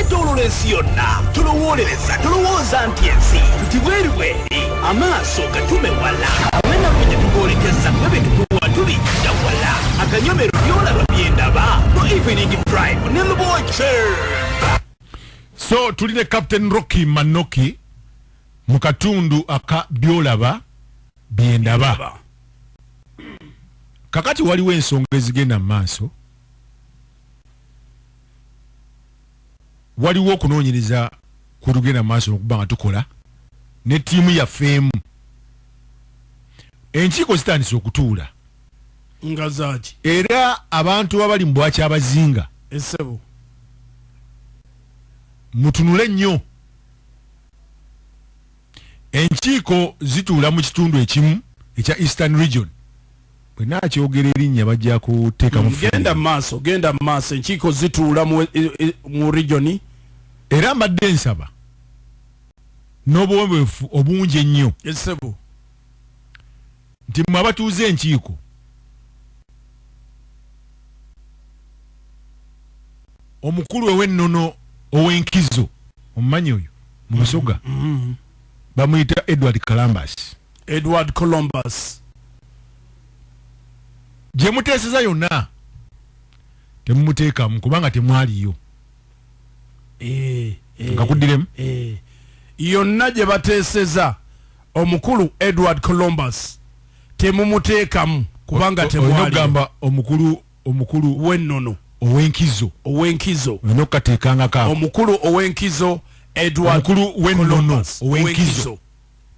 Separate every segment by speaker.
Speaker 1: ekyetooloolensi yonna tulowooleleza tulowooza nti ensi tuti bweri bweri amaaso gatume wala awenaku gye tugoolekeza mwe bye tukuwa tubijja wala akanyomero byolaba byendaba mu evening drive ne Lubowa Kyemba.
Speaker 2: So tuline Captain Rockie Manoki mu katundu aka byolaba byendaba. Kakati waliwo ensonga ezigenda mu maaso. Waliwo okunoonyereza kutugenda mu maaso okuba nga tukola ne ttiimu yaffeemu. Enkiiko zitandise okutuula.
Speaker 3: Nga zaaki.
Speaker 2: Era abantu abali mu KYABAZINGA.
Speaker 3: Essebo.
Speaker 2: Mutunule nnyo. Enkiiko zituula mu kitundu ekimu ekya Eastern Region. Bwe nakyogera erinnya bajja kuteeka mu
Speaker 3: genda maaso enkiiko zituula mu regioni.
Speaker 2: Era mbadde nsaba n'obuweefu obungi ennyo
Speaker 3: essebo
Speaker 2: nti mmwe abatuuze enkiiko omukulu ow'ennono ow'enkizo omumanyi oyo mu Busoga bamuyita Edward Columbus gye muteeseza yonna temumuteekamu kubanga temwaliyo. Nga kuddiremu
Speaker 3: yonna gye bateeseza omukulu Edward Columbus temumuteekamu kubanga temwaliyo.
Speaker 2: Ogamba omukulu
Speaker 3: w'ennono
Speaker 2: ow'enkizo nokateekangako
Speaker 3: omukulu ow'enkizo Edward
Speaker 2: Columbus
Speaker 3: ow'enkizo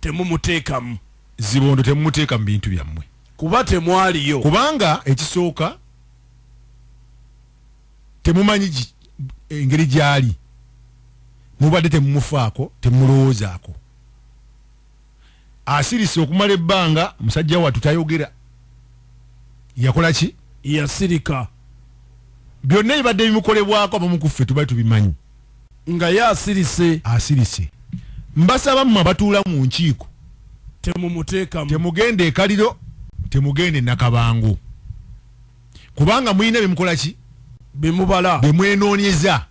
Speaker 3: temumuteekamu.
Speaker 2: Zibondo temumuteeka mu bintu byammwe
Speaker 3: kuba temwaliyo.
Speaker 2: Kubanga ekisooka temumanyi engeri gyali, mubadde temumufaako temulowoozaako. Asirise okumala ebbanga musajja wattu tayogera. Yakola ki?
Speaker 3: Yasirika.
Speaker 2: Byonna ebibadde bimukolebwako abamu ku ffe tubali tubimanyi.
Speaker 3: Nga ye asirise.
Speaker 2: Mbasaba mmwe abatuula mu nkiiko
Speaker 3: temumuteekamu.
Speaker 2: Temugenda ekaliro, temugenda Nakabango. Kubanga muyina bimukola ki?
Speaker 3: Bimubala.
Speaker 2: Bimwenoonyeza.